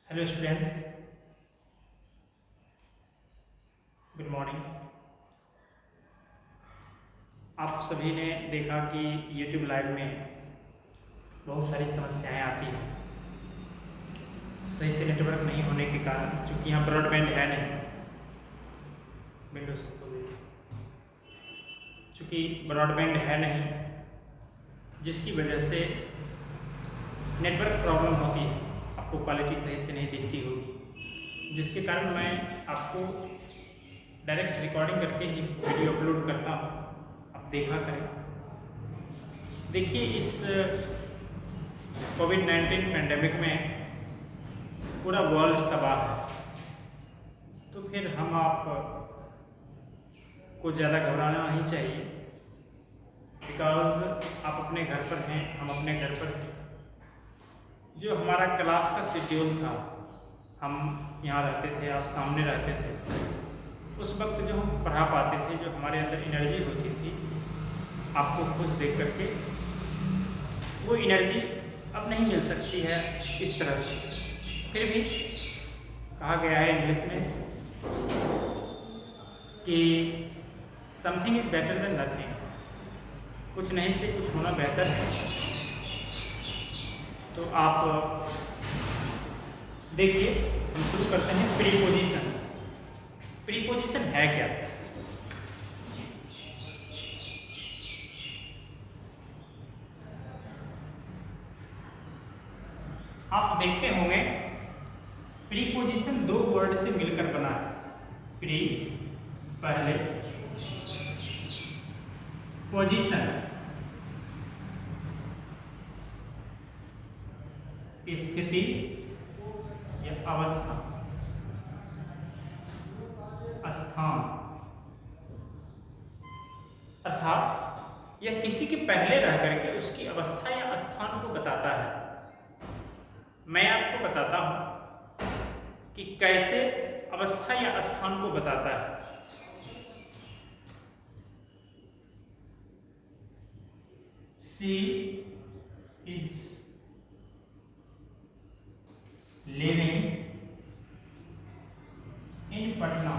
Hello students, good morning. आप सभी ने देखा कि YouTube लाइव में बहुत सारी समस्याएं आती हैं सही से नेटवर्क नहीं होने के कारण, चूँकि यहाँ ब्रॉडबैंड है नहीं। विंडोज को खोल दीजिए। चूँकि ब्रॉडबैंड है नहीं, जिसकी वजह से नेटवर्क प्रॉब्लम होती है, आपको क्वालिटी सही से नहीं दिखती होगी, जिसके कारण मैं आपको डायरेक्ट रिकॉर्डिंग करके ही वीडियो अपलोड करता हूँ। आप देखा करें। देखिए, इस कोविड-19 पैंडेमिक में पूरा वर्ल्ड तबाह है, तो फिर हम आप को ज़्यादा घबराना नहीं चाहिए, बिकॉज आप अपने घर पर हैं, हम अपने घर पर हैं। जो हमारा क्लास का शेड्यूल था, हम यहाँ रहते थे, आप सामने रहते थे, उस वक्त जो हम पढ़ा पाते थे, जो हमारे अंदर एनर्जी होती थी आपको खुद देख करके, वो एनर्जी अब नहीं मिल सकती है इस तरह से। फिर भी कहा गया है इंग्लिश में कि something is better than nothing, कुछ नहीं से कुछ होना बेहतर है। तो आप देखिए, हम शुरू करते हैं प्रीपोजिशन। प्रीपोजिशन है क्या? आप देखते होंगे प्रीपोजिशन दो वर्ड से मिलकर बना है। प्री पहले, पोजीशन स्थिति या अवस्था, स्थान। अर्थात यह किसी के पहले रह करके उसकी अवस्था या स्थान को बताता है। मैं आपको बताता हूं कि कैसे अवस्था या स्थान को बताता है। She is living in Patna.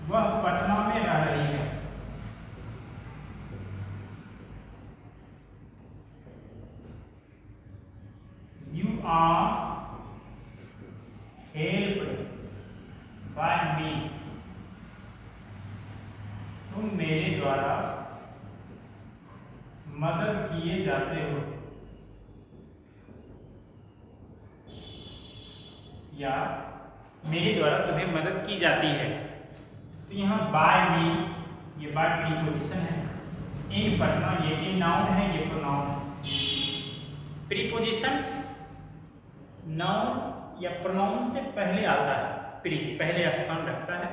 वह पटना में रह रही है। You are helped by me। तुम मेरे द्वारा मदद किए जाते हो, या मेरे द्वारा तुम्हें मदद की जाती है। तो यहाँ बाय मी, ये बाय प्रीपोजिशन है। इन पटना, ये इन नाउन है, ये प्रोनाउन। प्रीपोजिशन नाउन या प्रोनाउन से पहले आता है, प्री पहले स्थान रखता है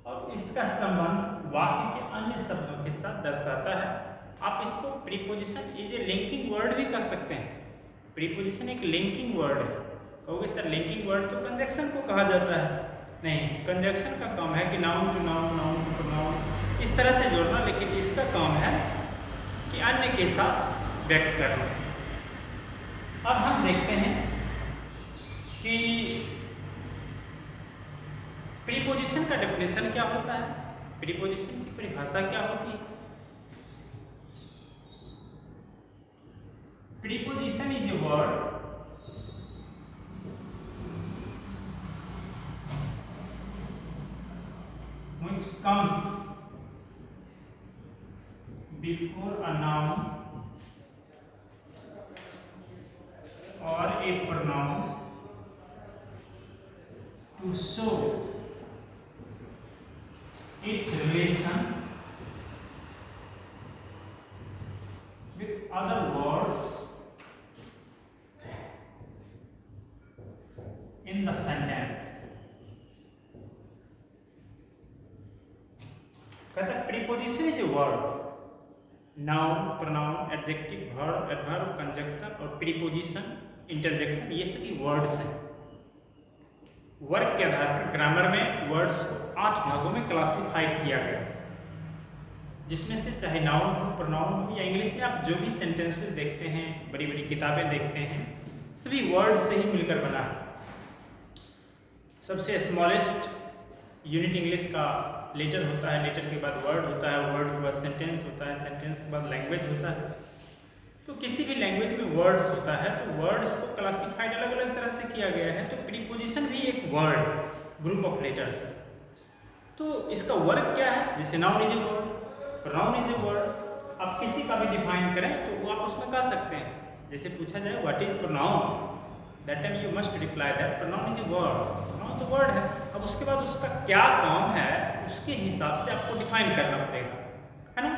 और इसका संबंध वाक्य के अन्य शब्दों के साथ दर्शाता है। आप इसको preposition is a linking word भी कह सकते हैं। प्रीपोजिशन एक लिंकिंग वर्ड है। कहोगे सर लिंकिंग वर्ड तो कंजक्शन को कहा जाता है। नहीं, कंजक्शन का काम है कि noun to noun, noun to pronoun इस तरह से जोड़ना, लेकिन इसका काम है कि अन्य के साथ व्यक्त करना। अब हम देखते हैं कि प्रीपोजिशन का डेफिनेशन क्या होता है, प्रीपोजिशन की परिभाषा क्या होती है। Preposition is a word which comes before a noun or a pronoun to show its relation with other words in the sentence। कहता है preposition is a word, noun, pronoun, adjective, verb, adverb, conjunction और preposition, interjection, ये सभी words हैं। वर्ग के आधार पर grammar में वर्ड्स को 8 भागों में क्लासिफाइड किया गया। जिसमें से चाहे नाउन हो, प्रोनाउन हो या इंग्लिश में आप जो भी सेंटेंसेस देखते हैं, बड़ी बड़ी किताबें देखते हैं, सभी वर्ड से ही मिलकर बना है। सबसे स्मॉलेस्ट यूनिट इंग्लिश का लेटर होता है, लेटर के बाद वर्ड होता है, वर्ड के बाद सेंटेंस होता है, सेंटेंस के बाद लैंग्वेज होता है। तो किसी भी लैंग्वेज में वर्ड्स होता है तो वर्ड्स को क्लासिफाइड अलग अलग तरह से किया गया है। तो प्रीपोजिशन भी एक वर्ड, ग्रुप ऑफ लेटर्स है। तो इसका वर्क क्या है? जैसे noun is a word, pronoun is a word. आप किसी का भी डिफाइन करें तो वो आप उसमें कह सकते हैं। जैसे पूछा जाए what is pronoun, that time you must reply that pronoun is a word. Pronoun तो वर्ड है। अब उसके बाद उसका क्या काम है उसके हिसाब से आपको डिफाइन करना पड़ेगा, है ना।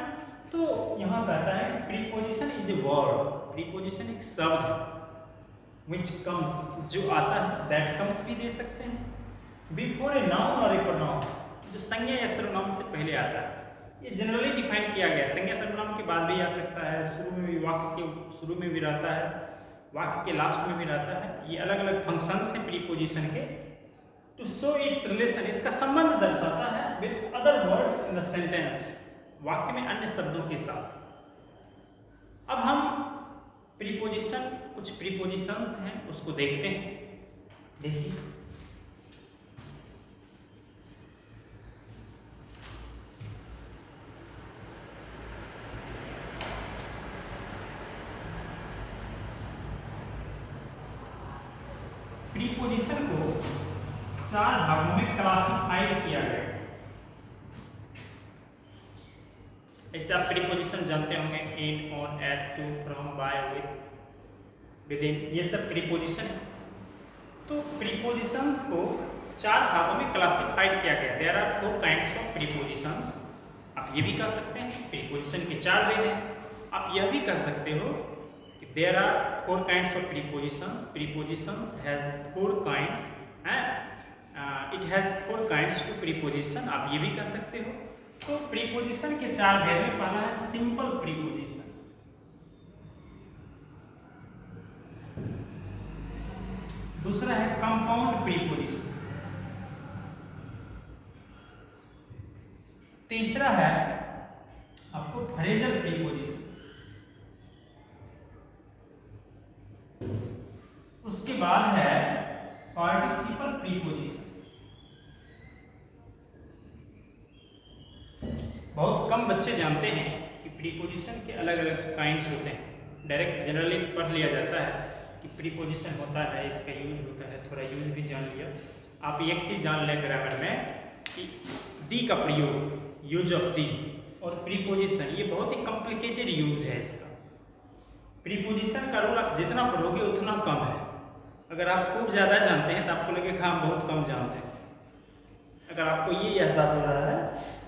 तो यहाँ कहता है कि preposition is a word. Preposition एक शब्द है, व्हिच कम्स, जो आता है, दैट कम्स भी दे सकते हैं, बिफोर ए नाउन और ए प्रोनाउन, जो संज्ञा या सर्वनाम से पहले आता है। ये जनरली डिफाइन किया गया है। संज्ञा सर्वनाम के बाद भी आ सकता है, शुरू में भी, वाक्य के शुरू में भी रहता है, वाक्य के लास्ट में भी रहता है। ये अलग अलग फंक्शंस हैं प्रीपोजिशन के। टू शो इट्स रिलेशन, इसका संबंध दर्शाता है with other words in the sentence, वाक्य में अन्य शब्दों के साथ। अब हम प्रीपोजिशन, कुछ प्रीपोजिशंस हैं उसको देखते हैं। देखिए, प्रीपोजिशन को 4 भागों में क्लासिफाइड किया गया है। ऐसे आप प्रीपोजिशन जानते होंगे, in, on, at, to, from, by, with, within, ये सब प्रीपोजिशन है। तो प्रीपोजिशंस को 4 भागों में क्लासिफाइड किया गया। There are 4 kinds of prepositions. आप ये भी कह सकते हैं प्रीपोजिशन के 4 भेद हैं। आप यह भी कह सकते हो कि there are 4 kinds of prepositions. Prepositions has 4 kinds, it has 4 kinds to preposition, आप ये भी कह सकते हो। तो प्रीपोजिशन के 4 भेद में पहला है सिंपल प्रीपोजिशन, दूसरा है कंपाउंड प्रीपोजिशन, तीसरा है आपको फ्रेजल प्रीपोजिशन, उसके बाद है पार्टिसिपल प्रीपोजिशन। बहुत कम बच्चे जानते हैं कि प्रीपोजिशन के अलग अलग काइंड्स होते हैं। डायरेक्ट जनरली पढ़ लिया जाता है कि प्रीपोजिशन होता है, इसका यूज होता है, थोड़ा यूज भी जान लिया। आप एक चीज़ जान लें ग्रामर में कि दी का प्रयोग, यूज ऑफ दी, और प्रीपोजिशन, ये बहुत ही कॉम्प्लिकेटेड यूज है इसका। प्रीपोजिशन का रोल आप जितना पढ़ोगे उतना कम है। अगर आप खूब ज़्यादा जानते हैं तो आपको लगेगा हम बहुत कम जानते हैं। अगर आपको ये एहसास हो रहा है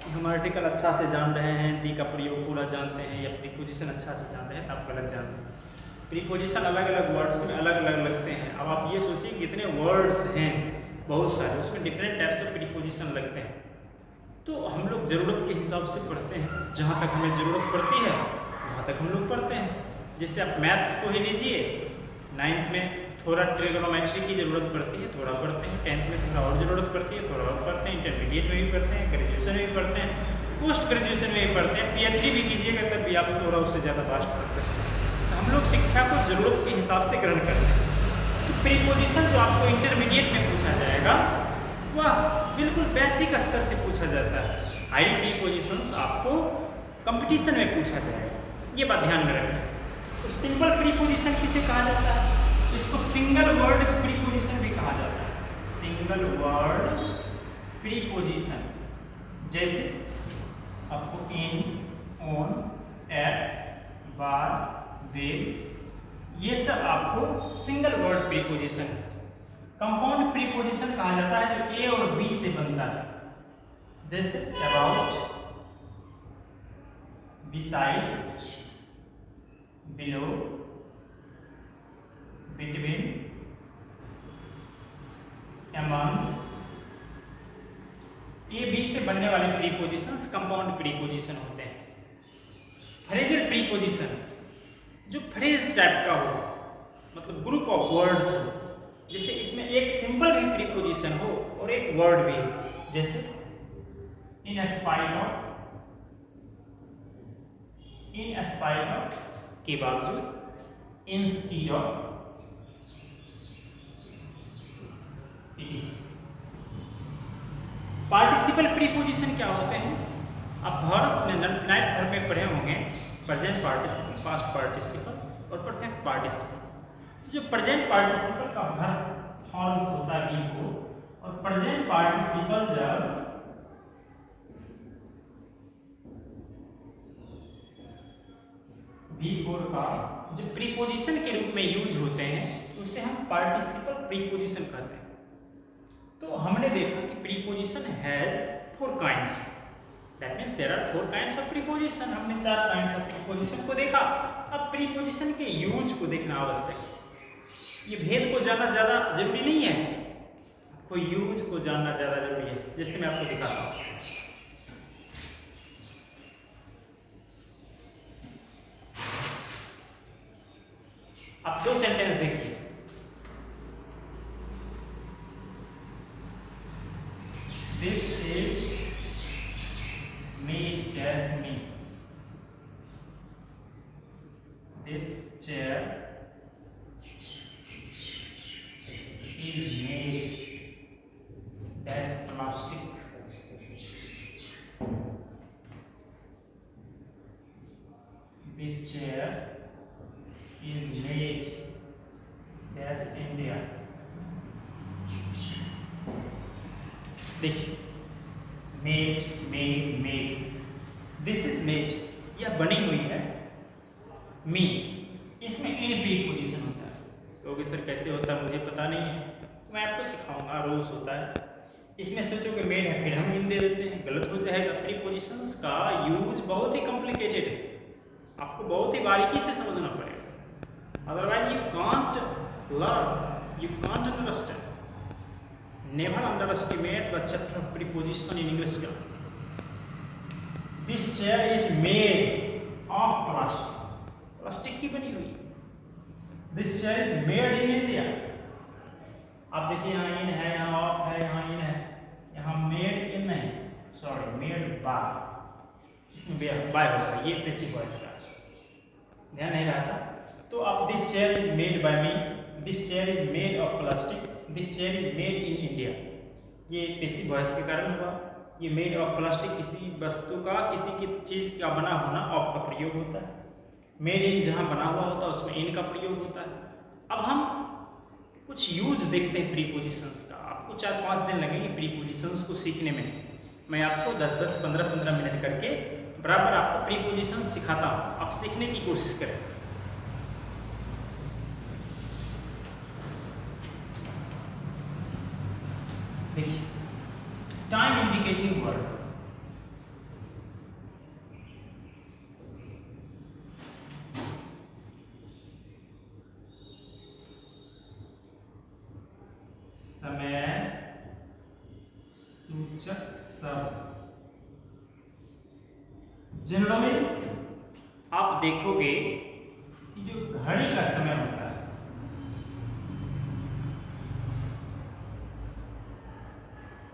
कि हम आर्टिकल अच्छा से जान रहे हैं, दी का प्रयोग पूरा जानते हैं, या प्रीपोजिशन अच्छा से जानते हैं, तो आप गलत जानते हैं। प्रीपोजिशन अलग अलग वर्ड्स में अलग अलग लगते हैं। अब आप ये सोचिए कितने वर्ड्स हैं, बहुत सारे, उसमें डिफरेंट टाइप्स ऑफ प्रीपोजिशन लगते हैं। तो हम लोग ज़रूरत के हिसाब से पढ़ते हैं, जहाँ तक हमें ज़रूरत पड़ती है वहाँ तक हम लोग पढ़ते हैं। जैसे आप मैथ्स को ही लीजिए, 9th में थोड़ा ट्रिगोनोमेट्री की ज़रूरत पड़ती है, थोड़ा पढ़ते हैं, 10th में थोड़ा और ज़रूरत पड़ती है, थोड़ा और पढ़ते हैं, इंटरमीडिएट में भी पढ़ते हैं, ग्रेजुएशन में भी पढ़ते हैं, पोस्ट ग्रेजुएशन में भी पढ़ते हैं, PhD भी कीजिएगा तब भी आप थोड़ा उससे ज़्यादा फास्ट पढ़ सकते हैं। तो हम लोग शिक्षा को ज़रूरत के हिसाब से ग्रहण करते हैं। तो प्रीपोजिशन जो आपको इंटरमीडिएट में पूछा जाएगा वह बिल्कुल बेसिक स्तर से पूछा जाता है। हाई प्रीपोजिशंस आपको कंपटीशन में पूछा जाएगा, ये बात ध्यान में रखें। तो सिंपल प्रीपोजिशन किसे कहा जाता है? इसको सिंगल वर्ड प्रीपोजिशन भी कहा जाता है। सिंगल वर्ड प्रीपोजिशन, जैसे आपको इन, ऑन, एट, बाय, विद, ये सब आपको सिंगल वर्ड प्रीपोजिशन है। कंपाउंड प्रीपोजिशन कहा जाता है जो ए और बी से बनता है, जैसे about, beside, below, between, among, A B से बनने वाले प्रीपोजिशंस कंपाउंड प्रीपोजिशन होते हैं। फ्रेजल प्रीपोजिशन जो फ्रेज टाइप का हो, मतलब ग्रुप ऑफ वर्ड्स हो, जैसे इसमें एक सिंपल भी प्रीपोजिशन हो और एक वर्ड भी हो, जैसे in spite of, in spite of के बावजूद, इंस्टीड ऑफ, पार्टिसिपल प्रीपोजिशन क्या होते हैं? आप वर्ड्स में नाइट भर में पढ़े होंगे प्रेजेंट पार्टिसिपल, पास्ट पार्टिसिपल और परफेक्ट पार्टिसिपल। जो प्रेजेंट पार्टिसिपल का वर्ब फॉर्म्स होता है बी को, और प्रेजेंट पार्टिसिपल जब बी फोर का जो प्रीपोजिशन के रूप में यूज होते हैं उसे हम पार्टिसिपल प्रीपोजिशन कहते हैं। तो हमने देखा कि preposition has 4 kinds, that means there are 4 kinds of preposition. हमने 4 काइंड्स ऑफ प्रीपोजिशन को देखा। अब प्रीपोजिशन के यूज को देखना आवश्यक है। ये भेद को जानना ज़्यादा जरूरी नहीं है, आपको यूज को जानना ज़्यादा जरूरी है। जैसे मैं आपको दिखाता हूँ, आप 2 सेंटेंस देखिए। This is made dash me. This chair is made dash plastic. This chair is made dash India. देखिए, मेड, दिस इज मेड, यह बनी हुई है। मी, इसमें इन प्रीपोजिशन होता है। तो सर कैसे होता है मुझे पता नहीं है, मैं आपको सिखाऊंगा। रूल्स होता है, इसमें सोचो कि मेड है फिर हम इन दे देते हैं, गलत हो जाएगा। प्रीपोजिशंस का यूज बहुत ही कॉम्प्लिकेटेड है, आपको बहुत ही बारीकी से समझना पड़ेगा, otherwise you can't learn, you can't understand. Never underestimate the chapter of preposition in English grammar. This chair is made of plastic. Plastic की बनी हुई। This chair is made in India. आप देखिए यहाँ इन है, यहाँ ऑफ है, यहाँ इन है, यहाँ मेड इन नहीं, सॉरी मेड बाय, इसमें बाय होगा, ये पैसिव वॉइस का ध्यान नहीं रहा था। तो आप this chair is made by me, this chair is made of plastic, this chair is made in India, ये पैसिव वॉइस के कारण हुआ। ये मेड ऑफ प्लास्टिक किसी वस्तु का, किसी की चीज का बना होना ऑफ का प्रयोग होता है। मेड इन जहां बना हुआ होता है उसमें इन का प्रयोग होता है। अब हम कुछ यूज देखते हैं प्रीपोजिशंस का। आपको 4-5 दिन लगेंगे प्रीपोजिशंस को सीखने में। मैं आपको 10-10, 15-15 मिनट करके बराबर आपको प्रीपोजिशंस सिखाता हूँ, आप सीखने की कोशिश करें। देखिए, टाइम इंडिकेटिंग वर्ड, समय सूचक शब्द। जनरली आप देखोगे कि जो घड़ी का समय होता है,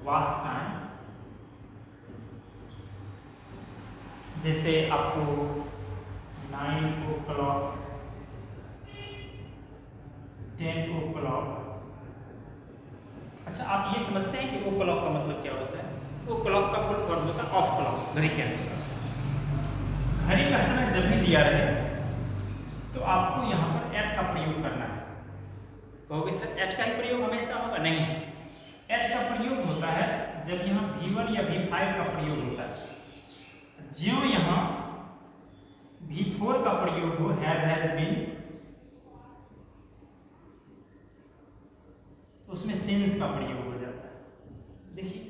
वॉच टाइम, जैसे आपको 9 o'clock, 10 o'clock। अच्छा, आप ये समझते हैं कि ओ क्लॉक का मतलब क्या होता है? ओ क्लॉक का फुल फॉर्म होता है ऑफ क्लॉक, घड़ी के अनुसार। घड़ी का समय जब भी दिया रहे तो आपको यहाँ पर एट का प्रयोग करना है। कहोगे सर एट का ही प्रयोग हमेशा होगा? नहीं, एट का प्रयोग होता है जब यहाँ V1 या V5 का प्रयोग होता है। ज्यों यहाँ V4 का प्रयोग हो, हैव, हैज बीन, उसमें सिंस का प्रयोग हो जाता है। देखिए,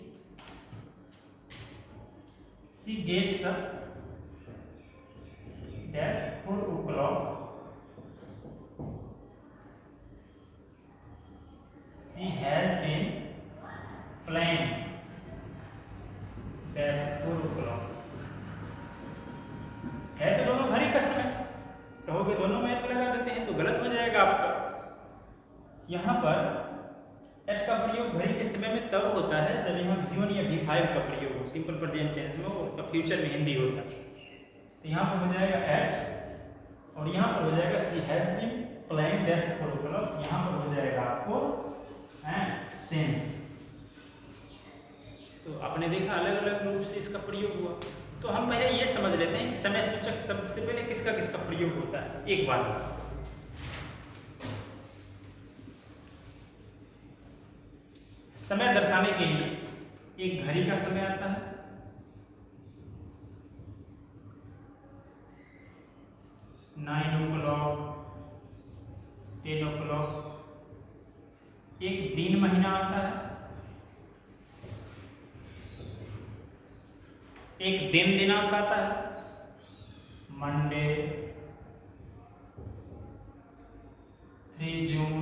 she gets up dash 4 o'clock, she has been playing dash 4 o'clock। है तो दोनों घड़ी का समय, कहोगे दोनों में एट लगा देते हैं तो गलत हो जाएगा आपका। यहाँ पर एट का प्रयोग घड़ी के समय में तब होता है जब यहाँ V1 या V5 का प्रयोग हो, सिंपल प्रेजेंट टेंस में हो, तो फ्यूचर में हिंदी होता है। तो यहाँ पर हो जाएगा एट, और यहाँ पर हो जाएगा she has been playing dash 4 o'clock। यहाँ पर हो जाएगा आपको सेंस। तो आपने देखा अलग अलग रूप से इसका प्रयोग हुआ। तो हम पहले ये समझ लेते हैं कि समय सूचक शब्द से पहले किसका किसका प्रयोग होता है एक बार। समय दर्शाने के लिए एक घड़ी का समय आता है, 9 o'clock, 10 o'clock। एक दिन महीना आता है, एक दिन दिनांक आता है, मंडे, 3 जून।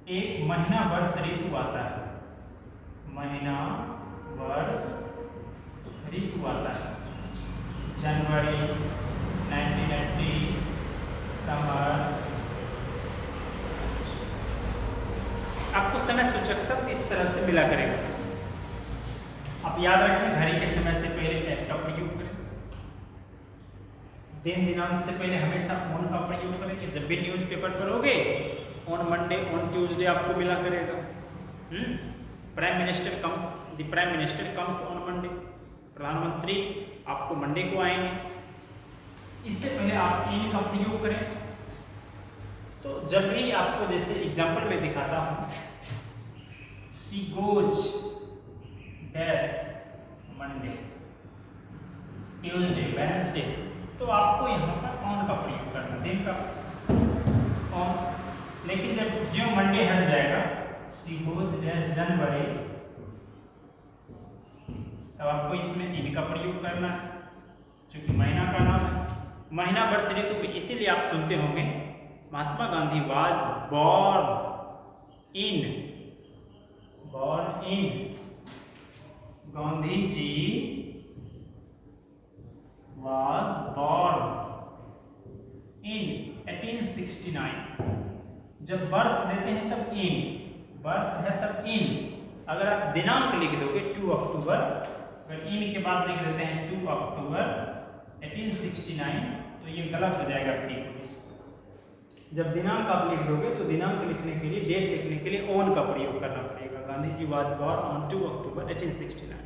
एक महीना वर्ष ऋतु आता है, महीना वर्ष ऋतु आता है, जनवरी, 1980, समर। आपको समय सूचक शब्द इस तरह से मिला करेगा। आप याद रखें घड़ी के समय से पहले एट का प्रयोग करें, दिन दिनांक से पहले हमेशा ऑन का प्रयोग करें। कि जब भी न्यूज़पेपर पढ़ोगे ऑन मंडे, ऑन ट्यूसडे आपको मिला करेगा। Prime minister comes, the prime minister comes on Monday, प्रधानमंत्री आपको मंडे को आएंगे। इससे पहले आप इन का प्रयोग करें। तो जब भी आपको जैसे एग्जांपल में दिखाता हूं, she goes dash Monday, Tuesday, Wednesday, तो आपको यहाँ पर ऑन का प्रयोग करना, दिन का ऑन। लेकिन जब जो मंडे हट जाएगा, शी गोज डैश जनवरी, तब आपको इसमें इन का प्रयोग करना है, क्योंकि महीना का नाम है। महीना वर्ष ऋतु में इसीलिए आप सुनते होंगे Mahatma Gandhi was born in Gandhi ji was born in 1869। जब वर्ष देते हैं तब इन, वर्ष है तब इन। अगर आप दिनांक लिख दोगे 2 अक्टूबर, अगर इन के बाद लिख देते हैं 2 अक्टूबर 1869, तो ये गलत हो जाएगा प्रीपोजिशन। जब दिनांक आप लिख दोगे तो दिनांक लिखने के लिए, डेट लिखने के लिए ऑन का प्रयोग करना पड़ेगा। Gandhi ji was born on 2 अक्टूबर 1869।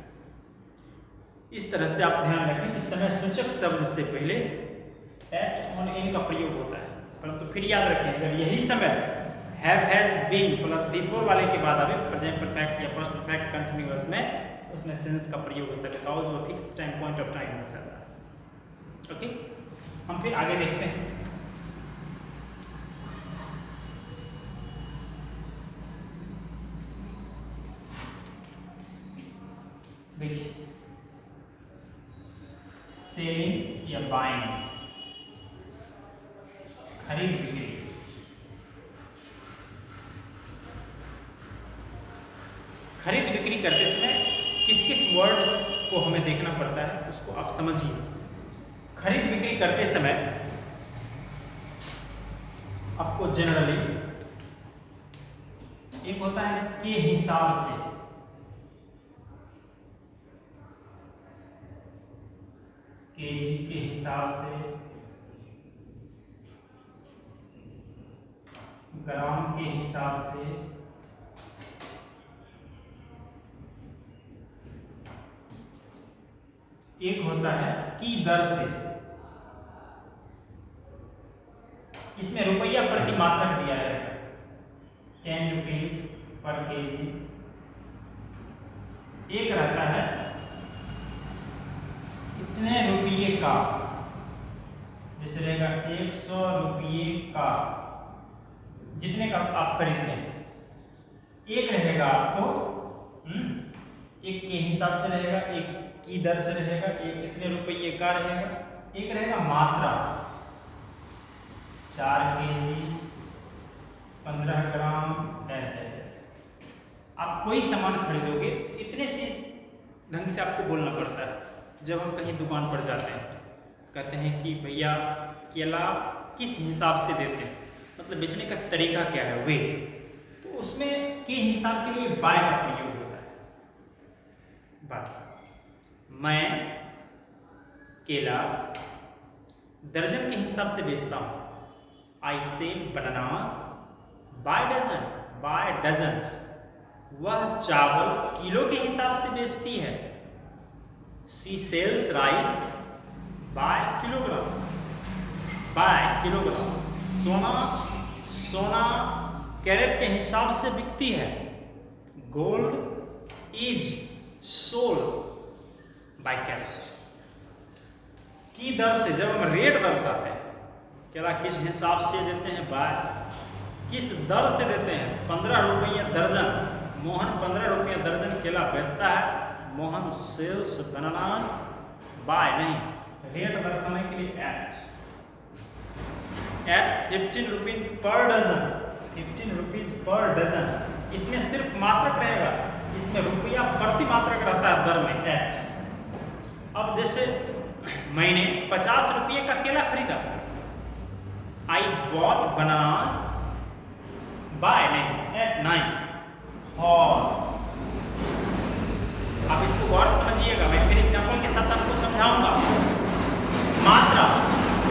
इस तरह से आप ध्यान रखें कि समय सूचक शब्द से पहले एट, ऑन, इन का प्रयोग होता है। परंतु फिर याद रखें, अगर यही समय have, has, been plus before वाले के बाद अभी प्रेजेंट परफेक्ट या पास्ट परफेक्ट कंटिन्यूअस में, उसमें सेंस का प्रयोग होता है, बिकॉज वो fix time point of time हो जाता है। ओके, हम फिर आगे देखते हैं। देखिए, सेलिंग या बाइंग, खरीद बिक्री। खरीद बिक्री करते समय किस किस वर्ड को हमें देखना पड़ता है उसको आप समझिए। खरीद बिक्री करते समय आपको जनरली एक होता है के हिसाब से, केजी के हिसाब से, ग्राम के हिसाब से, एक होता है की दर से। इसमें रुपया प्रति मात्रक दिया है, 10 रुपीज पर केजी। एक रहता है इतने रुपये का, जैसे रहेगा 100 रुपये का, जितने का आप खरीदते हैं। एक रहेगा आपको एक के हिसाब से रहेगा, एक की दर से रहेगा, एक इतने रुपये का रहेगा, एक रहेगा मात्रा, 4 केजी, 15 ग्राम ऐसे। आप कोई सामान खरीदोगे इतने चीज ढंग से आपको बोलना पड़ता है। जब हम कहीं दुकान पर जाते हैं, कहते हैं कि भैया केला किस हिसाब से देते हैं, मतलब बेचने का तरीका क्या है, वे, तो उसमें के हिसाब के लिए बाय का प्रयोग होता है। बात, मैं केला दर्जन के हिसाब से बेचता हूँ। I sell bananas by dozen, by dozen, वह चावल किलो के हिसाब से बेचती है। She sells rice by kilogram, by kilogram. सोना, सोना कैरेट के हिसाब से बिकती है। Gold is sold by carat. की दर से, जब हम रेट दर्शाते हैं, केला किस हिसाब से देते हैं, बाय, किस दर से देते हैं, 15 रुपये दर्जन। मोहन 15 रुपये दर्जन केला बेचता है। मोहन सेल्स बनानास बाय, नहीं, रेट दर्शाने के लिए at 15 rupees per dozen, 15 rupees per dozen. इसमें सिर्फ मात्रक रहेगा, इसमें रुपया प्रति मात्रक रहता है दर में, एट। अब जैसे मैंने 50 रुपये का केला खरीदा, आई बॉट बनानास बाय, नहीं, एट 9। और आप इसको गौर समझिएगा, मैं फिर एग्जाम्पल के साथ आपको समझाऊंगा। मात्रा,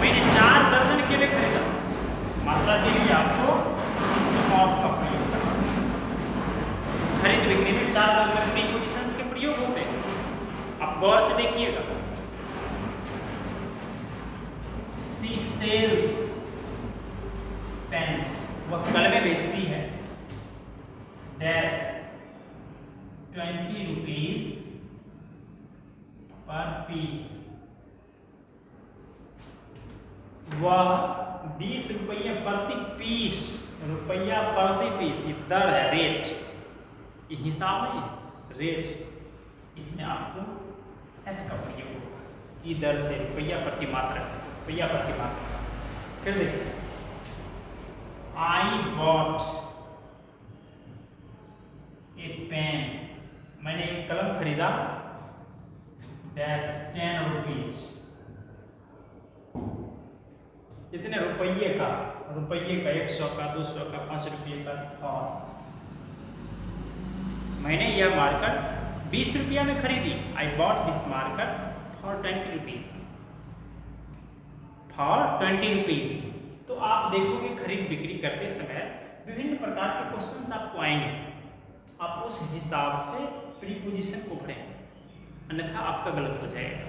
मैंने 4 दर्जन केले खरीदा, मात्रा के लिए आपको इसके मॉड का प्रयोग करना। खरीद बिक्री में 4 दर्जन प्रीपोजिशंस के प्रयोग होते हैं, आप गौर से देखिएगा। शी सेल्स पेन्स, वह कलमें बेचती है। डैश 20 रुपीज पर पीस, वह 20 रुपये प्रति पीस, रुपया प्रति पीस, ये दर है, रेट, ये हिसाब नहीं है, रेट। इसमें आपको एट का प्रयोग होगा, की दर से, रुपया प्रति मात्रक, रुपया प्रति मात्रक। फिर देखिए, आई बॉट ए पेन, मैंने एक कलम खरीदा, डैश 10 रुपीज, इतने रुपये का, रुपये का 100 का, 200 का, 5 रुपये का। और मैंने यह मार्कर 20 रुपया में खरीदी। I bought this marker for 20 rupees, for 20 rupees. तो आप देखोगे खरीद बिक्री करते समय विभिन्न प्रकार के क्वेश्चंस आपको आएंगे, आप उस हिसाब से प्रीपोजिशन को पढ़ें, अन्यथा आपका गलत हो जाएगा।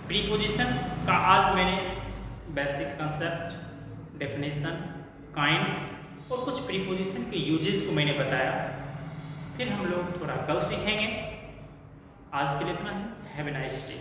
प्रीपोजिशन का आज मैंने बेसिक कंसेप्ट, डेफिनेशन, काइंड्स और कुछ प्रीपोजिशन के यूजेस को मैंने बताया। फिर हम लोग थोड़ा कल सीखेंगे। आज के लिए इतना ही। Have a nice day.